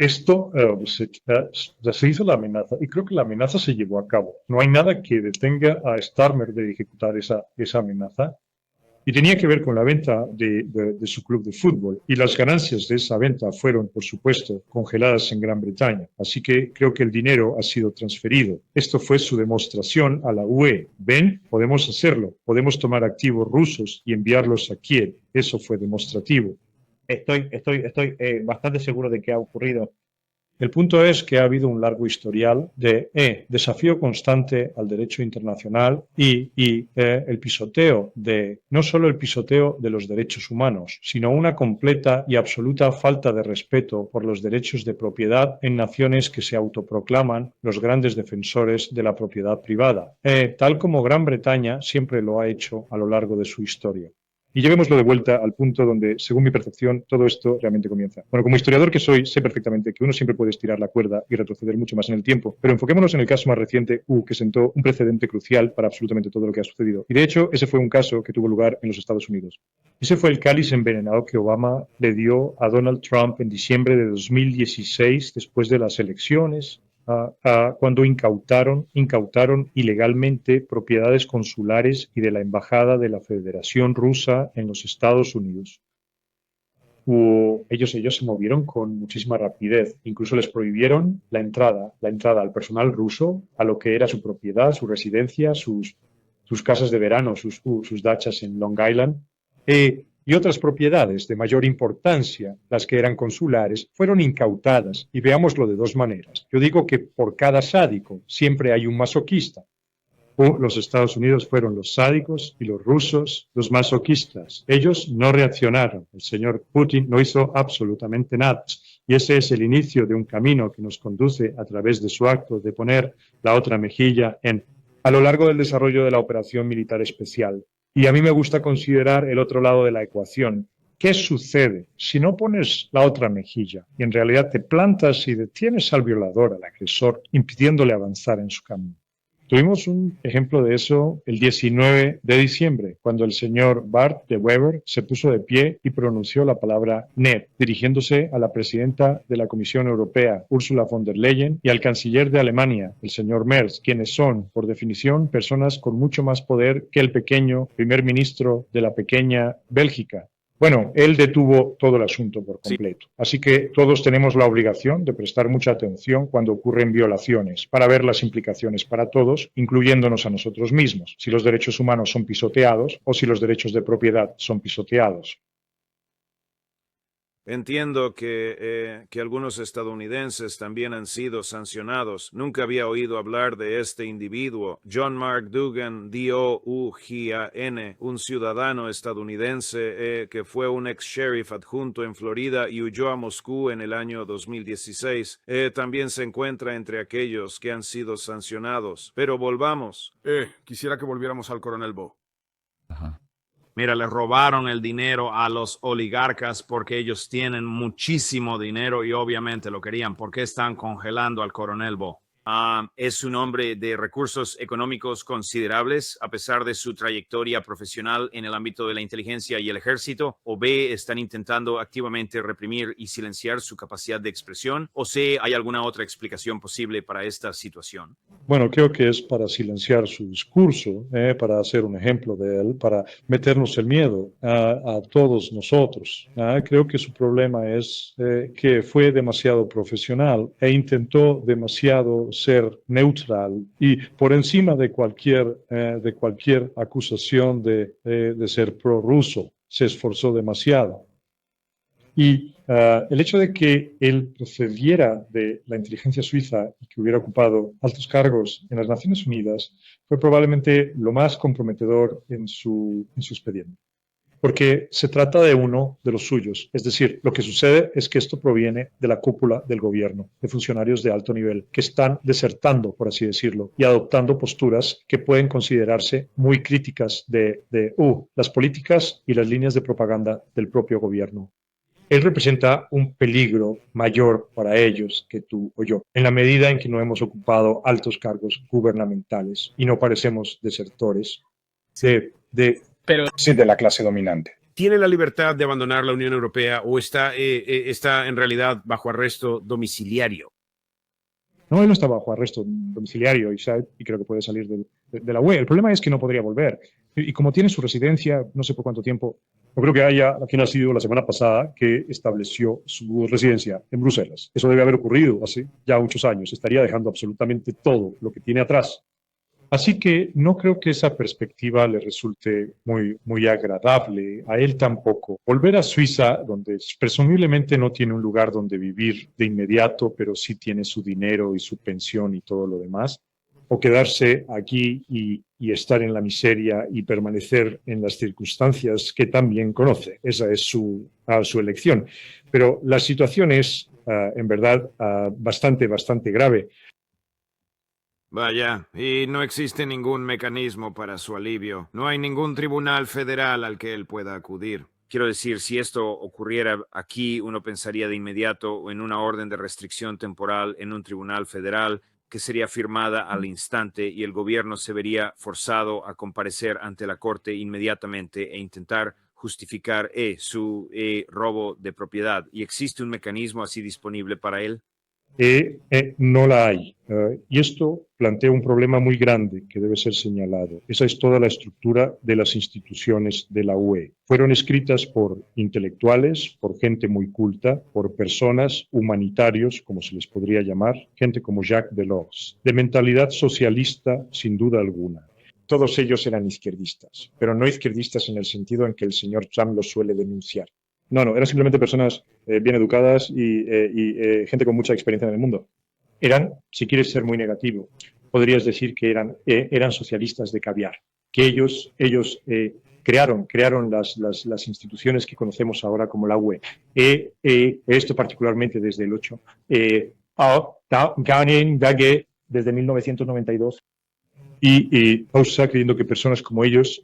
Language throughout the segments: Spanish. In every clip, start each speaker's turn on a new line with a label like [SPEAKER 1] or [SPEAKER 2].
[SPEAKER 1] Esto se hizo la amenaza y creo que la amenaza se llevó a cabo. No hay nada que detenga a Starmer de ejecutar esa amenaza. Y tenía que ver con la venta de su club de fútbol. Y las ganancias de esa venta fueron, por supuesto, congeladas en Gran Bretaña. Así que creo que el dinero ha sido transferido. Esto fue su demostración a la UE. Ven, podemos hacerlo. Podemos tomar activos rusos y enviarlos a Kiev. Eso fue demostrativo.
[SPEAKER 2] Estoy bastante seguro de que ha ocurrido.
[SPEAKER 1] El punto es que ha habido un largo historial de desafío constante al derecho internacional y el pisoteo no solo el pisoteo de los derechos humanos, sino una completa y absoluta falta de respeto por los derechos de propiedad en naciones que se autoproclaman los grandes defensores de la propiedad privada, tal como Gran Bretaña siempre lo ha hecho a lo largo de su historia. Y llevémoslo de vuelta al punto donde, según mi percepción, todo esto realmente comienza. Bueno, como historiador que soy, sé perfectamente que uno siempre puede estirar la cuerda y retroceder mucho más en el tiempo, pero enfoquémonos en el caso más reciente, que sentó un precedente crucial para absolutamente todo lo que ha sucedido. Y de hecho, ese fue un caso que tuvo lugar en los Estados Unidos. Ese fue el cáliz envenenado que Obama le dio a Donald Trump en diciembre de 2016, después de las elecciones, cuando incautaron ilegalmente propiedades consulares y de la Embajada de la Federación Rusa en los Estados Unidos. Ellos se movieron con muchísima rapidez. Incluso les prohibieron la entrada al personal ruso, a lo que era su propiedad, su residencia, sus casas de verano, sus dachas en Long Island. Y otras propiedades de mayor importancia, las que eran consulares, fueron incautadas. Y veámoslo de dos maneras. Yo digo que por cada sádico siempre hay un masoquista. Los Estados Unidos fueron los sádicos y los rusos los masoquistas. Ellos no reaccionaron. El señor Putin no hizo absolutamente nada. Y ese es el inicio de un camino que nos conduce a través de su acto de poner la otra mejilla a lo largo del desarrollo de la operación militar especial. Y a mí me gusta considerar el otro lado de la ecuación. ¿Qué sucede si no pones la otra mejilla y en realidad te plantas y detienes al violador, al agresor, impidiéndole avanzar en su camino? Tuvimos un ejemplo de eso el 19 de diciembre, cuando el señor Bart de Wever se puso de pie y pronunció la palabra NET, dirigiéndose a la presidenta de la Comisión Europea, Ursula von der Leyen, y al canciller de Alemania, el señor Merz, quienes son, por definición, personas con mucho más poder que el pequeño primer ministro de la pequeña Bélgica. Bueno, él detuvo todo el asunto por completo. Así que todos tenemos la obligación de prestar mucha atención cuando ocurren violaciones, para ver las implicaciones para todos, incluyéndonos a nosotros mismos, si los derechos humanos son pisoteados o si los derechos de propiedad son pisoteados.
[SPEAKER 3] Entiendo que algunos estadounidenses también han sido sancionados. Nunca había oído hablar de este individuo, John Mark Dougan, D-O-U-G-A-N, un ciudadano estadounidense que fue un ex-sheriff adjunto en Florida y huyó a Moscú en el año 2016. También se encuentra entre aquellos que han sido sancionados. Pero volvamos.
[SPEAKER 4] Quisiera que volviéramos al coronel Bo.
[SPEAKER 5] Ajá.
[SPEAKER 6] Mira, le robaron el dinero a los oligarcas porque ellos tienen muchísimo dinero y obviamente lo querían. ¿Por qué están congelando al coronel Bo?
[SPEAKER 7] Es un hombre de recursos económicos considerables a pesar de su trayectoria profesional en el ámbito de la inteligencia y el ejército. O B, están intentando activamente reprimir y silenciar su capacidad de expresión. O C, hay alguna otra explicación posible para esta situación.
[SPEAKER 1] Bueno, creo que es para silenciar su discurso, para hacer un ejemplo de él, para meternos el miedo a todos nosotros. Creo que su problema es que fue demasiado profesional e intentó demasiado ser neutral y por encima de cualquier acusación de ser prorruso. Se esforzó demasiado. Y el hecho de que él procediera de la inteligencia suiza y que hubiera ocupado altos cargos en las Naciones Unidas fue probablemente lo más comprometedor en su expediente. Porque se trata de uno de los suyos. Es decir, lo que sucede es que esto proviene de la cúpula del gobierno, de funcionarios de alto nivel, que están desertando, por así decirlo, y adoptando posturas que pueden considerarse muy críticas de las políticas y las líneas de propaganda del propio gobierno. Él representa un peligro mayor para ellos que tú o yo, en la medida en que no hemos ocupado altos cargos gubernamentales y no parecemos desertores de
[SPEAKER 8] Pero
[SPEAKER 9] Sí, de la clase dominante.
[SPEAKER 3] ¿Tiene la libertad de abandonar la Unión Europea o está en realidad bajo arresto domiciliario?
[SPEAKER 1] No, él no está bajo arresto domiciliario y creo que puede salir de la UE. El problema es que no podría volver. Y como tiene su residencia, no sé por cuánto tiempo, no creo que haya, a quien ha sido la semana pasada, que estableció su residencia en Bruselas. Eso debe haber ocurrido hace ya muchos años. Estaría dejando absolutamente todo lo que tiene atrás. Así que no creo que esa perspectiva le resulte muy agradable, a él tampoco. Volver a Suiza, donde presumiblemente no tiene un lugar donde vivir de inmediato, pero sí tiene su dinero y su pensión y todo lo demás, o quedarse aquí y estar en la miseria y permanecer en las circunstancias que también conoce. Esa es su elección. Pero la situación es, en verdad, bastante grave.
[SPEAKER 3] Vaya, y no existe ningún mecanismo para su alivio. No hay ningún tribunal federal al que él pueda acudir. Quiero decir, si esto ocurriera aquí, uno pensaría de inmediato en una orden de restricción temporal en un tribunal federal que sería firmada al instante y el gobierno se vería forzado a comparecer ante la corte inmediatamente e intentar justificar su robo de propiedad. ¿Y existe un mecanismo así disponible para él?
[SPEAKER 1] No la hay. Y esto plantea un problema muy grande que debe ser señalado. Esa es toda la estructura de las instituciones de la UE. Fueron escritas por intelectuales, por gente muy culta, por personas humanitarios, como se les podría llamar, gente como Jacques Delors, de mentalidad socialista sin duda alguna. Todos ellos eran izquierdistas, pero no izquierdistas en el sentido en que el señor Trump los suele denunciar. No, eran simplemente personas bien educadas y gente con mucha experiencia en el mundo. Eran, si quieres ser muy negativo, podrías decir que eran socialistas de caviar, que ellos crearon las instituciones que conocemos ahora como la UE. Esto particularmente desde el 8. Desde 1992. Y Pausa creyendo que personas como ellos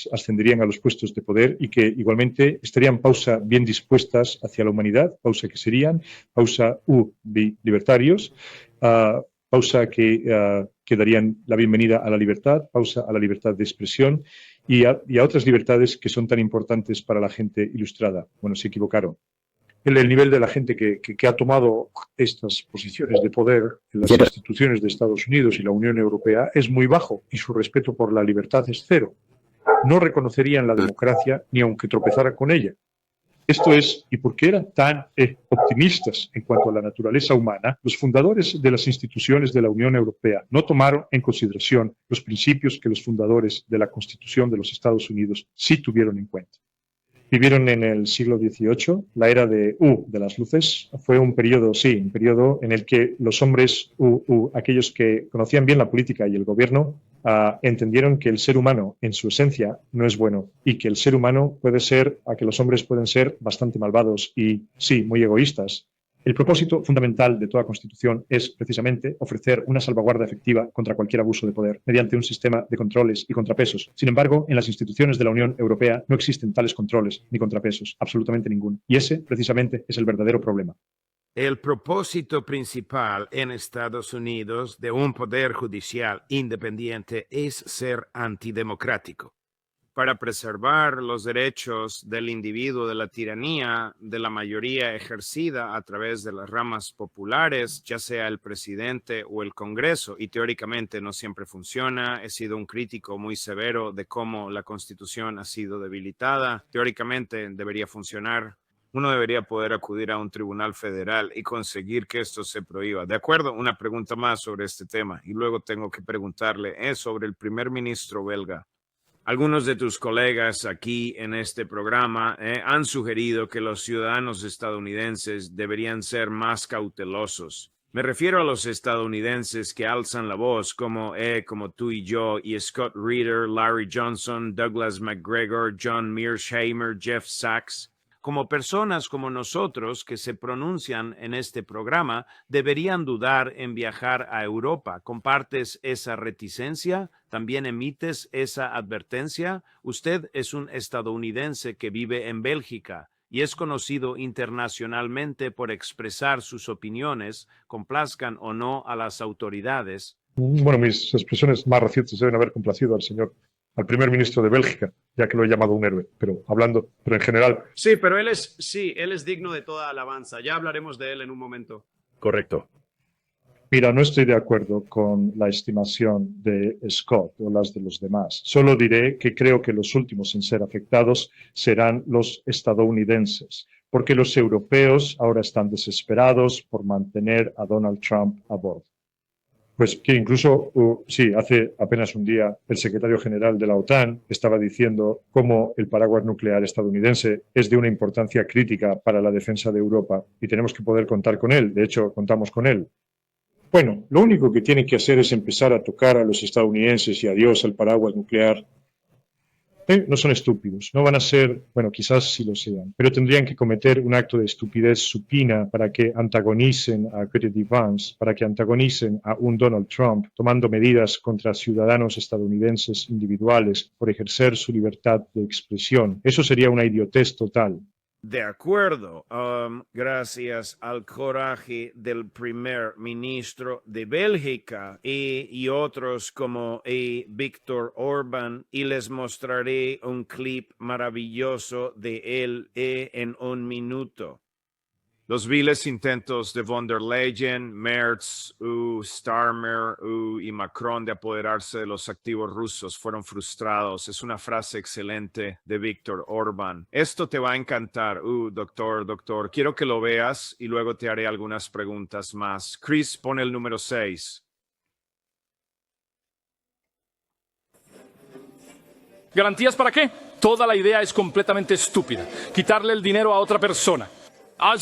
[SPEAKER 1] ascenderían a los puestos de poder y que igualmente estarían Pausa bien dispuestas hacia la humanidad, Pausa que serían, Pausa libertarios, Pausa que darían la bienvenida a la libertad, Pausa a la libertad de expresión y a otras libertades que son tan importantes para la gente ilustrada. Bueno, se equivocaron. El nivel de la gente que ha tomado estas posiciones de poder en las instituciones de Estados Unidos y la Unión Europea es muy bajo y su respeto por la libertad es cero. No reconocerían la democracia ni aunque tropezara con ella. Esto es, y porque eran tan optimistas en cuanto a la naturaleza humana, los fundadores de las instituciones de la Unión Europea no tomaron en consideración los principios que los fundadores de la Constitución de los Estados Unidos sí tuvieron en cuenta. Vivieron en el siglo XVIII, la era de las luces. Fue un periodo en el que los hombres, aquellos que conocían bien la política y el gobierno, entendieron que el ser humano en su esencia no es bueno y que el ser humano que los hombres pueden ser bastante malvados y, sí, muy egoístas. El propósito fundamental de toda Constitución es precisamente ofrecer una salvaguarda efectiva contra cualquier abuso de poder mediante un sistema de controles y contrapesos. Sin embargo, en las instituciones de la Unión Europea no existen tales controles ni contrapesos, absolutamente ninguno. Y ese, precisamente, es el verdadero problema.
[SPEAKER 3] El propósito principal en Estados Unidos de un poder judicial independiente es ser antidemocrático. Para preservar los derechos del individuo de la tiranía de la mayoría ejercida a través de las ramas populares, ya sea el presidente o el Congreso, y teóricamente no siempre funciona. He sido un crítico muy severo de cómo la Constitución ha sido debilitada. Teóricamente debería funcionar. Uno debería poder acudir a un tribunal federal y conseguir que esto se prohíba. De acuerdo, una pregunta más sobre este tema, y luego tengo que preguntarle, es sobre el primer ministro belga. Algunos de tus colegas aquí en este programa han sugerido que los ciudadanos estadounidenses deberían ser más cautelosos. Me refiero a los estadounidenses que alzan la voz como tú y yo, y Scott Reeder, Larry Johnson, Douglas McGregor, John Mearsheimer, Jeff Sachs. Como personas como nosotros que se pronuncian en este programa, deberían dudar en viajar a Europa. ¿Compartes esa reticencia? ¿También emites esa advertencia? Usted es un estadounidense que vive en Bélgica y es conocido internacionalmente por expresar sus opiniones, complazcan o no a las autoridades.
[SPEAKER 1] Bueno, mis expresiones más recientes deben haber complacido al señor
[SPEAKER 5] al primer ministro de Bélgica, ya que lo he llamado un héroe, pero en general.
[SPEAKER 8] Sí, pero él es digno de toda alabanza. Ya hablaremos de él en un momento.
[SPEAKER 5] Correcto.
[SPEAKER 1] Mira, no estoy de acuerdo con la estimación de Scott o las de los demás. Solo diré que creo que los últimos en ser afectados serán los estadounidenses, porque los europeos ahora están desesperados por mantener a Donald Trump a bordo. Pues que incluso, sí, hace apenas un día el secretario general de la OTAN estaba diciendo cómo el paraguas nuclear estadounidense es de una importancia crítica para la defensa de Europa y tenemos que poder contar con él. De hecho, contamos con él. Bueno, lo único que tienen que hacer es empezar a tocar a los estadounidenses y adiós al paraguas nuclear. No son estúpidos, no van a ser, bueno, quizás sí lo sean, pero tendrían que cometer un acto de estupidez supina para que antagonicen a J.D. Vance, para que antagonicen a un Donald Trump, tomando medidas contra ciudadanos estadounidenses individuales por ejercer su libertad de expresión. Eso sería una idiotez total.
[SPEAKER 3] De acuerdo, gracias al coraje del primer ministro de Bélgica y otros como Viktor Orbán, y les mostraré un clip maravilloso de él en un minuto.
[SPEAKER 6] Los viles intentos de von der Leyen, Merz, Starmer y Macron de apoderarse de los activos rusos fueron frustrados. Es una frase excelente de Viktor Orbán. Esto te va a encantar, doctor. Quiero que lo veas y luego te haré algunas preguntas más. Chris, pon el número 6.
[SPEAKER 9] ¿Garantías para qué? Toda la idea es completamente estúpida. Quitarle el dinero a otra persona. Hay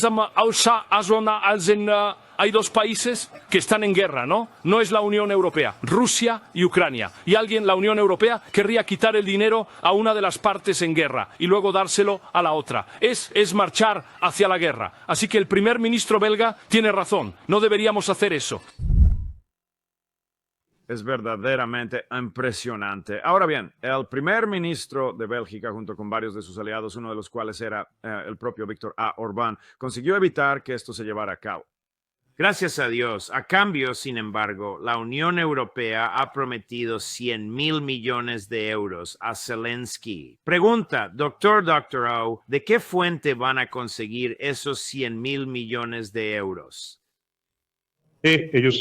[SPEAKER 9] dos países que están en guerra, ¿no? No es la Unión Europea, Rusia y Ucrania. Y la Unión Europea, querría quitar el dinero a una de las partes en guerra y luego dárselo a la otra. Es marchar hacia la guerra. Así que el primer ministro belga tiene razón. No deberíamos hacer eso.
[SPEAKER 3] Es verdaderamente impresionante. Ahora bien, el primer ministro de Bélgica, junto con varios de sus aliados, uno de los cuales era el propio Viktor Orbán, consiguió evitar que esto se llevara a cabo.
[SPEAKER 7] Gracias a Dios. A cambio, sin embargo, la Unión Europea ha prometido 100.000 millones de euros a Zelensky. Pregunta, Dr. O, ¿de qué fuente van a conseguir esos 100.000 millones de euros?
[SPEAKER 1] Ellos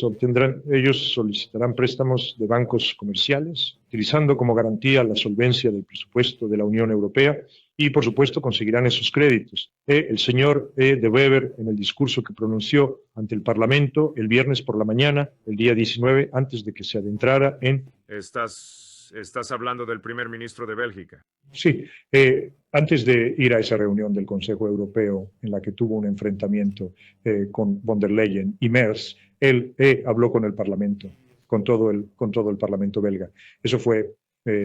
[SPEAKER 1] solicitarán préstamos de bancos comerciales, utilizando como garantía la solvencia del presupuesto de la Unión Europea y, por supuesto, conseguirán esos créditos. El señor De Wever, en el discurso que pronunció ante el Parlamento el viernes por la mañana, el día 19, antes de que se adentrara en...
[SPEAKER 4] Estás hablando del primer ministro de Bélgica.
[SPEAKER 1] Sí, antes de ir a esa reunión del Consejo Europeo en la que tuvo un enfrentamiento con von der Leyen y Merz, él habló con el Parlamento, con todo el Parlamento belga. Eso fue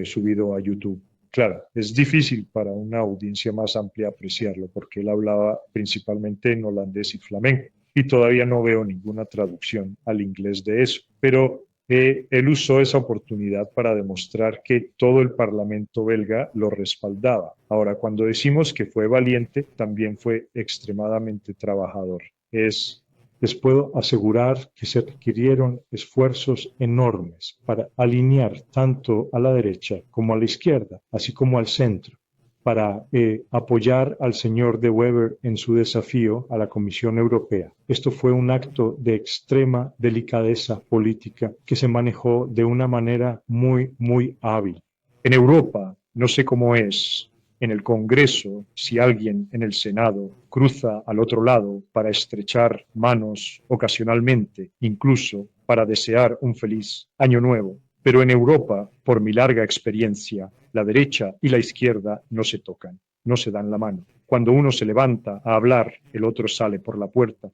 [SPEAKER 1] subido a YouTube. Claro, es difícil para una audiencia más amplia apreciarlo porque él hablaba principalmente en holandés y flamenco y todavía no veo ninguna traducción al inglés de eso, pero él usó esa oportunidad para demostrar que todo el Parlamento belga lo respaldaba. Ahora, cuando decimos que fue valiente, también fue extremadamente trabajador. Les puedo asegurar que se requirieron esfuerzos enormes para alinear tanto a la derecha como a la izquierda, así como al centro, para apoyar al señor De Wever en su desafío a la Comisión Europea. Esto fue un acto de extrema delicadeza política que se manejó de una manera muy, muy hábil. En Europa, no sé cómo es, en el Congreso, si alguien en el Senado cruza al otro lado para estrechar manos ocasionalmente, incluso para desear un feliz año nuevo. Pero en Europa, por mi larga experiencia, la derecha y la izquierda no se tocan, no se dan la mano. Cuando uno se levanta a hablar, el otro sale por la puerta.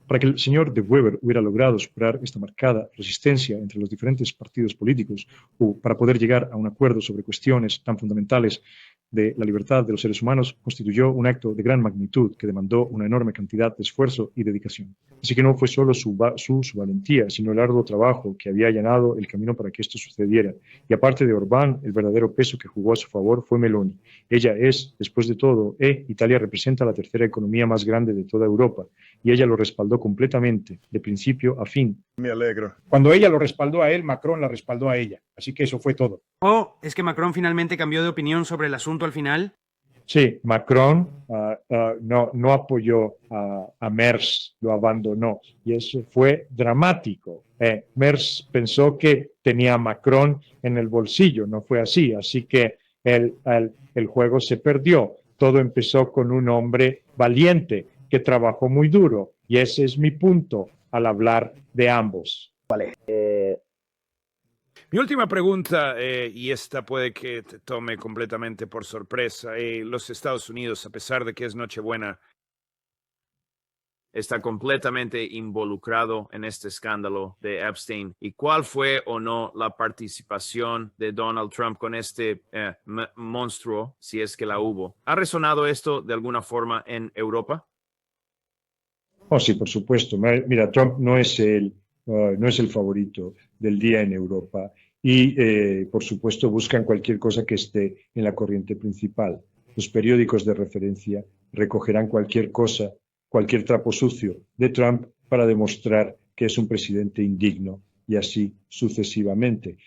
[SPEAKER 1] Para que el señor De Wever hubiera logrado superar esta marcada resistencia entre los diferentes partidos políticos o para poder llegar a un acuerdo sobre cuestiones tan fundamentales de la libertad de los seres humanos, constituyó un acto de gran magnitud que demandó una enorme cantidad de esfuerzo y dedicación. Así que no fue solo su valentía, sino el arduo trabajo que había allanado el camino para que esto sucediera. Y aparte de Orbán, el verdadero peso que jugó a su favor fue Meloni. Ella es, después de todo, Italia representa la tercera economía más grande de toda Europa, y ella lo respaldó completamente, de principio a fin.
[SPEAKER 5] Me alegro.
[SPEAKER 2] Cuando ella lo respaldó a él, Macron la respaldó a ella. Así que eso fue todo.
[SPEAKER 10] Oh, ¿es que Macron finalmente cambió de opinión sobre el asunto al final?
[SPEAKER 1] Sí, Macron no apoyó a Merz, lo abandonó, y eso fue dramático. Merz pensó que tenía a Macron en el bolsillo, no fue así, así que el juego se perdió. Todo empezó con un hombre valiente que trabajó muy duro, y ese es mi punto al hablar de ambos.
[SPEAKER 3] Mi última pregunta, y esta puede que te tome completamente por sorpresa. Los Estados Unidos, a pesar de que es Nochebuena, está completamente involucrado en este escándalo de Epstein. ¿Y cuál fue o no la participación de Donald Trump con este monstruo, si es que la hubo? ¿Ha resonado esto de alguna forma en Europa?
[SPEAKER 1] Oh, sí, por supuesto. Mira, Trump no es el favorito del día en Europa y, por supuesto, buscan cualquier cosa que esté en la corriente principal. Los periódicos de referencia recogerán cualquier cosa, cualquier trapo sucio de Trump para demostrar que es un presidente indigno y así sucesivamente.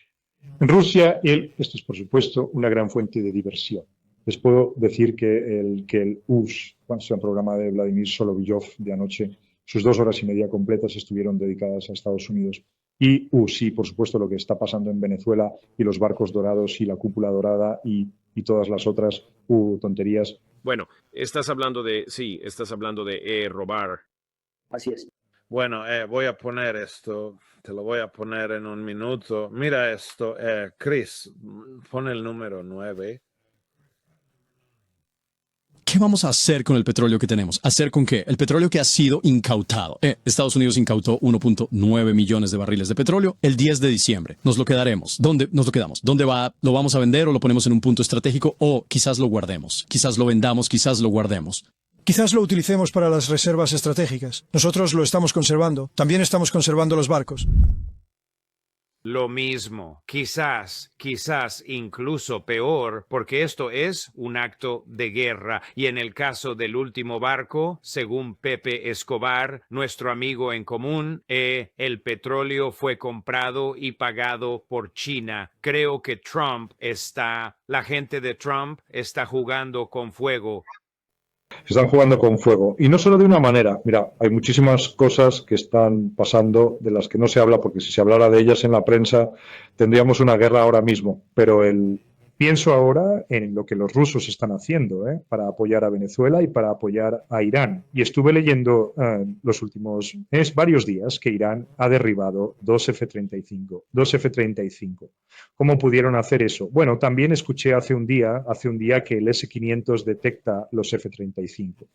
[SPEAKER 1] En Rusia, esto es, por supuesto, una gran fuente de diversión. Les puedo decir que el US, el programa de Vladimir Solovyov de anoche, sus 2 horas y media completas estuvieron dedicadas a Estados Unidos. Y sí, por supuesto, lo que está pasando en Venezuela y los barcos dorados y la cúpula dorada y todas las otras tonterías.
[SPEAKER 3] Bueno, estás hablando de robar.
[SPEAKER 10] Así es.
[SPEAKER 3] Bueno, voy a poner esto, te lo voy a poner en un minuto. Mira esto, Chris, pon el número 9.
[SPEAKER 11] ¿Qué vamos a hacer con el petróleo que tenemos? ¿Hacer con qué? El petróleo que ha sido incautado. Estados Unidos incautó 1.9 millones de barriles de petróleo el 10 de diciembre. Nos lo quedaremos. ¿Dónde nos lo quedamos? ¿Dónde va? ¿Lo vamos a vender o lo ponemos en un punto estratégico? O quizás lo guardemos. Quizás lo vendamos, quizás lo guardemos.
[SPEAKER 12] Quizás lo utilicemos para las reservas estratégicas. Nosotros lo estamos conservando. También estamos conservando los barcos.
[SPEAKER 3] Lo mismo, quizás incluso peor, porque esto es un acto de guerra. Y en el caso del último barco, según Pepe Escobar, nuestro amigo en común, el petróleo fue comprado y pagado por China. Creo que la gente de Trump está jugando con fuego.
[SPEAKER 5] Están jugando con fuego. Y no solo de una manera. Mira, hay muchísimas cosas que están pasando de las que no se habla, porque si se hablara de ellas en la prensa tendríamos una guerra ahora mismo. Pero pienso ahora en lo que los rusos están haciendo para apoyar a Venezuela y para apoyar a Irán. Y estuve leyendo los últimos varios días que Irán ha derribado 2 F-35. ¿Cómo pudieron hacer eso? Bueno, también escuché hace un día que el S-500 detecta los F-35.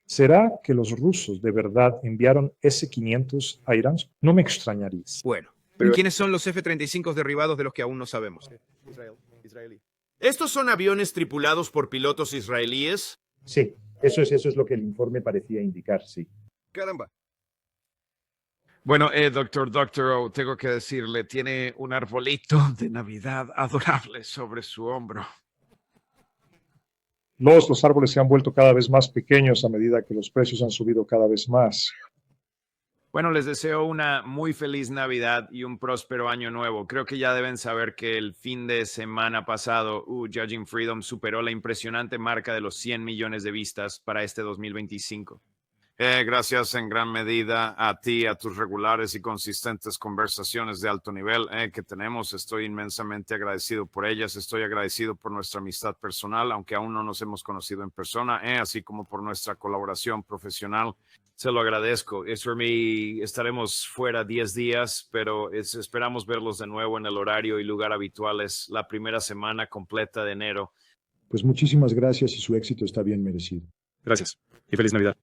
[SPEAKER 5] ¿Será que los rusos de verdad enviaron S-500 a Irán? No me extrañaría.
[SPEAKER 13] Bueno. ¿Y quiénes son los F-35 derribados de los que aún no sabemos?
[SPEAKER 7] ¿Estos son aviones tripulados por pilotos israelíes?
[SPEAKER 1] Sí, eso es lo que el informe parecía indicar, sí.
[SPEAKER 13] Caramba.
[SPEAKER 6] Bueno, doctor, tengo que decirle, tiene un arbolito de Navidad adorable sobre su hombro.
[SPEAKER 5] Los árboles se han vuelto cada vez más pequeños a medida que los precios han subido cada vez más.
[SPEAKER 3] Bueno, les deseo una muy feliz Navidad y un próspero año nuevo. Creo que ya deben saber que el fin de semana pasado, Judging Freedom superó la impresionante marca de los 100 millones de vistas para este 2025. Gracias en gran medida a ti, a tus regulares y consistentes conversaciones de alto nivel que tenemos. Estoy inmensamente agradecido por ellas. Estoy agradecido por nuestra amistad personal, aunque aún no nos hemos conocido en persona, así como por nuestra colaboración profesional. Se lo agradezco. Estaremos fuera 10 días, pero esperamos verlos de nuevo en el horario y lugar habituales la primera semana completa de enero.
[SPEAKER 1] Pues muchísimas gracias y su éxito está bien merecido.
[SPEAKER 14] Gracias y feliz Navidad.